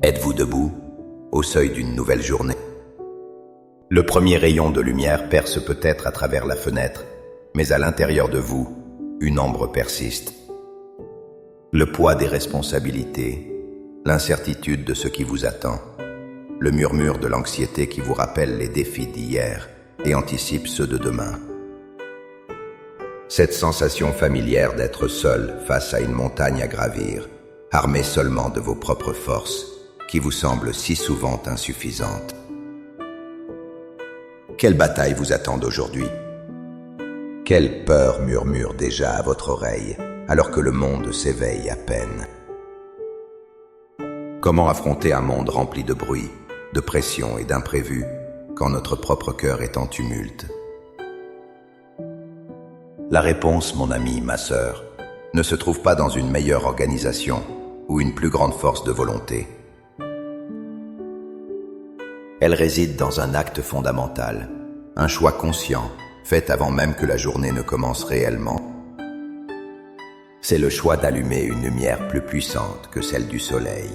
Êtes-vous debout, au seuil d'une nouvelle journée? Le premier rayon de lumière perce peut-être à travers la fenêtre, mais à l'intérieur de vous, une ombre persiste. Le poids des responsabilités, l'incertitude de ce qui vous attend, le murmure de l'anxiété qui vous rappelle les défis d'hier et anticipe ceux de demain. Cette sensation familière d'être seul face à une montagne à gravir, armé seulement de vos propres forces, qui vous semblent si souvent insuffisantes. Quelle bataille vous attend aujourd'hui? Quelle peur murmure déjà à votre oreille, alors que le monde s'éveille à peine? Comment affronter un monde rempli de bruit, de pression et d'imprévus, quand notre propre cœur est en tumulte? La réponse, mon ami, ma sœur, ne se trouve pas dans une meilleure organisation ou une plus grande force de volonté. Elle réside dans un acte fondamental, un choix conscient, fait avant même que la journée ne commence réellement. C'est le choix d'allumer une lumière plus puissante que celle du soleil.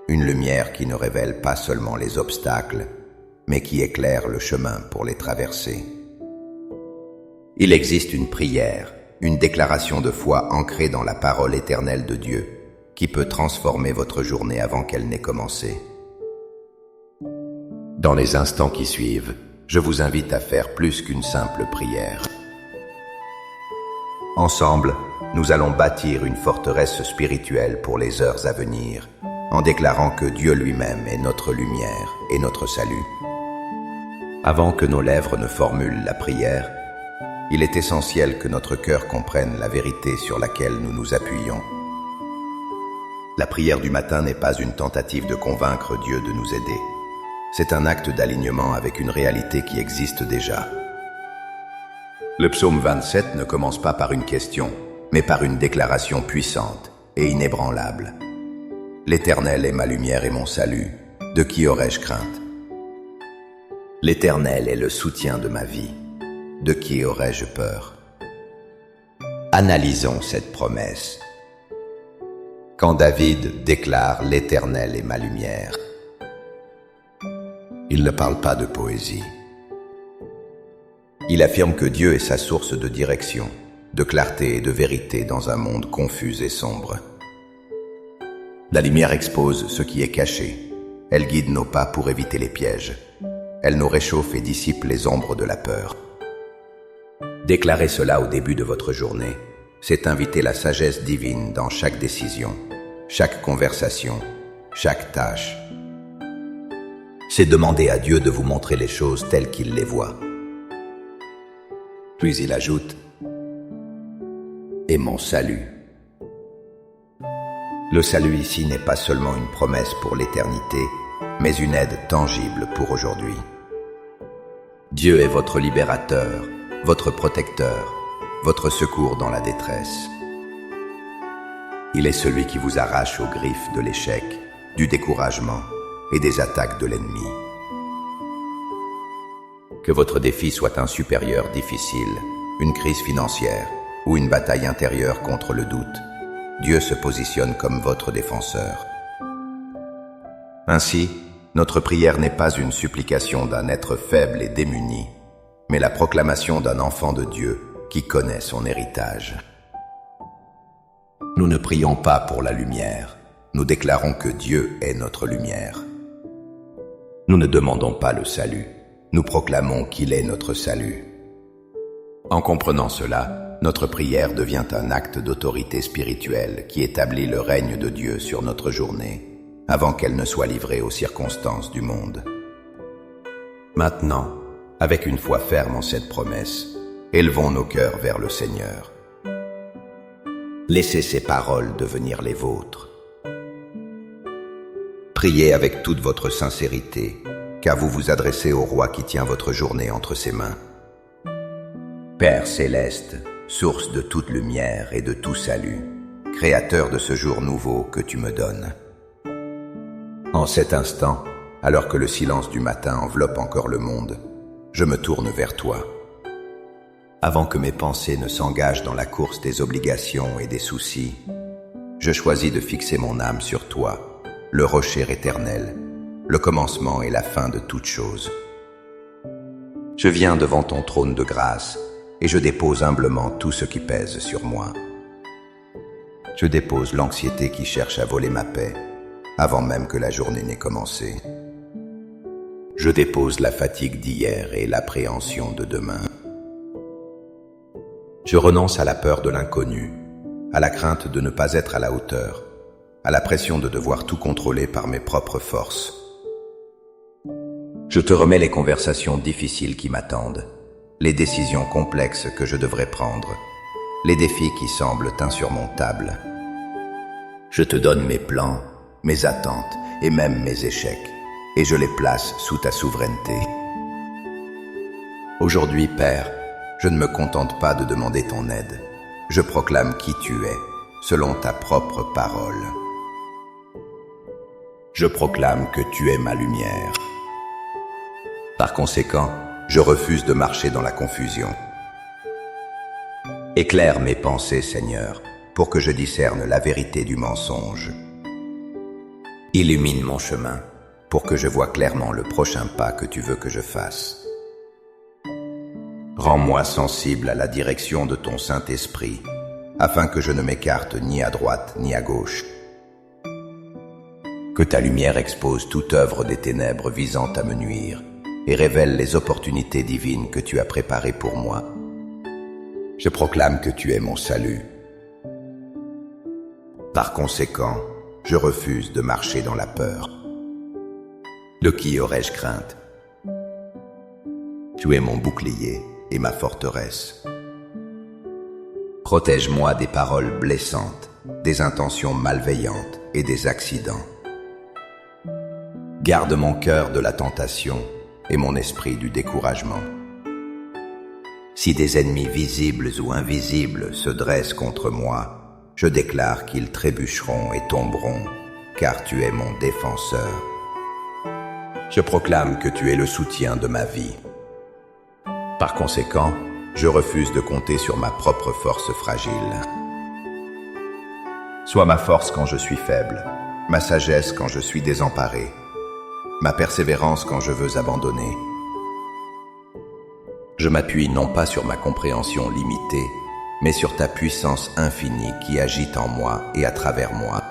Une lumière qui ne révèle pas seulement les obstacles, mais qui éclaire le chemin pour les traverser. Il existe une prière, une déclaration de foi ancrée dans la parole éternelle de Dieu, qui peut transformer votre journée avant qu'elle n'ait commencé. Dans les instants qui suivent, je vous invite à faire plus qu'une simple prière. Ensemble, nous allons bâtir une forteresse spirituelle pour les heures à venir, en déclarant que Dieu lui-même est notre lumière et notre salut. Avant que nos lèvres ne formulent la prière, il est essentiel que notre cœur comprenne la vérité sur laquelle nous nous appuyons. La prière du matin n'est pas une tentative de convaincre Dieu de nous aider. C'est un acte d'alignement avec une réalité qui existe déjà. Le psaume 27 ne commence pas par une question, mais par une déclaration puissante et inébranlable. L'Éternel est ma lumière et mon salut, de qui aurais-je crainte? L'Éternel est le soutien de ma vie, de qui aurais-je peur? Analysons cette promesse. Quand David déclare « L'Éternel est ma lumière », il ne parle pas de poésie. Il affirme que Dieu est sa source de direction, de clarté et de vérité dans un monde confus et sombre. La lumière expose ce qui est caché. Elle guide nos pas pour éviter les pièges. Elle nous réchauffe et dissipe les ombres de la peur. Déclarer cela au début de votre journée, c'est inviter la sagesse divine dans chaque décision, chaque conversation, chaque tâche. C'est demander à Dieu de vous montrer les choses telles qu'il les voit. Puis il ajoute « Et mon salut ». Le salut ici n'est pas seulement une promesse pour l'éternité, mais une aide tangible pour aujourd'hui. Dieu est votre libérateur, votre protecteur, votre secours dans la détresse. Il est celui qui vous arrache aux griffes de l'échec, du découragement et des attaques de l'ennemi. Que votre défi soit un supérieur difficile, une crise financière ou une bataille intérieure contre le doute, Dieu se positionne comme votre défenseur. Ainsi, notre prière n'est pas une supplication d'un être faible et démuni, mais la proclamation d'un enfant de Dieu qui connaît son héritage. Nous ne prions pas pour la lumière, nous déclarons que Dieu est notre lumière. Nous ne demandons pas le salut, nous proclamons qu'il est notre salut. En comprenant cela, notre prière devient un acte d'autorité spirituelle qui établit le règne de Dieu sur notre journée, avant qu'elle ne soit livrée aux circonstances du monde. Maintenant, avec une foi ferme en cette promesse, élevons nos cœurs vers le Seigneur. Laissez ces paroles devenir les vôtres. Priez avec toute votre sincérité, car vous vous adressez au Roi qui tient votre journée entre ses mains. Père céleste, source de toute lumière et de tout salut, créateur de ce jour nouveau que tu me donnes. En cet instant, alors que le silence du matin enveloppe encore le monde, je me tourne vers toi. Avant que mes pensées ne s'engagent dans la course des obligations et des soucis, je choisis de fixer mon âme sur toi, le rocher éternel, le commencement et la fin de toutes choses. Je viens devant ton trône de grâce et je dépose humblement tout ce qui pèse sur moi. Je dépose l'anxiété qui cherche à voler ma paix avant même que la journée n'ait commencé. Je dépose la fatigue d'hier et l'appréhension de demain. Je renonce à la peur de l'inconnu, à la crainte de ne pas être à la hauteur, à la pression de devoir tout contrôler par mes propres forces. Je te remets les conversations difficiles qui m'attendent, les décisions complexes que je devrais prendre, les défis qui semblent insurmontables. Je te donne mes plans, mes attentes et même mes échecs, et je les place sous ta souveraineté. Aujourd'hui, Père, je ne me contente pas de demander ton aide. Je proclame qui tu es, selon ta propre parole. Je proclame que tu es ma lumière. Par conséquent, je refuse de marcher dans la confusion. Éclaire mes pensées, Seigneur, pour que je discerne la vérité du mensonge. Illumine mon chemin, pour que je voie clairement le prochain pas que tu veux que je fasse. Rends-moi sensible à la direction de ton Saint-Esprit, afin que je ne m'écarte ni à droite ni à gauche. Que ta lumière expose toute œuvre des ténèbres visant à me nuire et révèle les opportunités divines que tu as préparées pour moi. Je proclame que tu es mon salut. Par conséquent, je refuse de marcher dans la peur. De qui aurais-je crainte? Tu es mon bouclier et ma forteresse. Protège-moi des paroles blessantes, des intentions malveillantes et des accidents. Garde mon cœur de la tentation et mon esprit du découragement. Si des ennemis visibles ou invisibles se dressent contre moi, je déclare qu'ils trébucheront et tomberont, car tu es mon défenseur. Je proclame que tu es le soutien de ma vie. Par conséquent, je refuse de compter sur ma propre force fragile. Sois ma force quand je suis faible, ma sagesse quand je suis désemparé, ma persévérance quand je veux abandonner. Je m'appuie non pas sur ma compréhension limitée, mais sur ta puissance infinie qui agit en moi et à travers moi.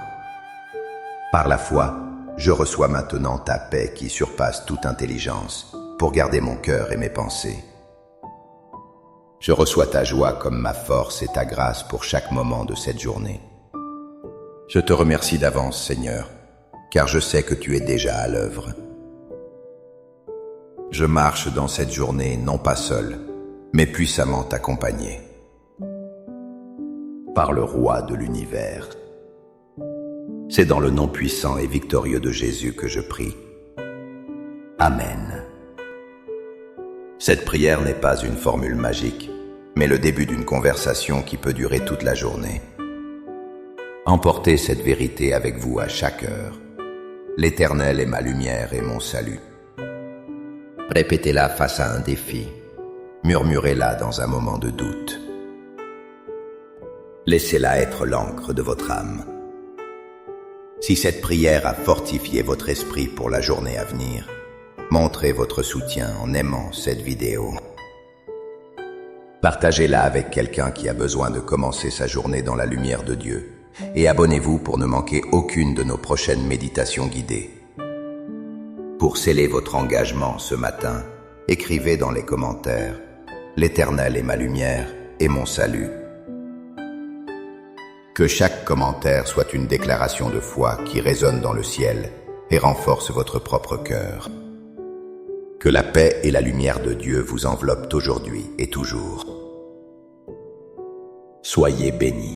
Par la foi, je reçois maintenant ta paix qui surpasse toute intelligence pour garder mon cœur et mes pensées. Je reçois ta joie comme ma force et ta grâce pour chaque moment de cette journée. Je te remercie d'avance, Seigneur, car je sais que tu es déjà à l'œuvre. Je marche dans cette journée non pas seul, mais puissamment accompagné par le Roi de l'univers. C'est dans le nom puissant et victorieux de Jésus que je prie. Amen. Cette prière n'est pas une formule magique, mais le début d'une conversation qui peut durer toute la journée. Emportez cette vérité avec vous à chaque heure. L'Éternel est ma lumière et mon salut. Répétez-la face à un défi. Murmurez-la dans un moment de doute. Laissez-la être l'encre de votre âme. Si cette prière a fortifié votre esprit pour la journée à venir, montrez votre soutien en aimant cette vidéo. Partagez-la avec quelqu'un qui a besoin de commencer sa journée dans la lumière de Dieu et abonnez-vous pour ne manquer aucune de nos prochaines méditations guidées. Pour sceller votre engagement ce matin, écrivez dans les commentaires « L'Éternel est ma lumière et mon salut ». Que chaque commentaire soit une déclaration de foi qui résonne dans le ciel et renforce votre propre cœur. Que la paix et la lumière de Dieu vous enveloppent aujourd'hui et toujours. Soyez bénis.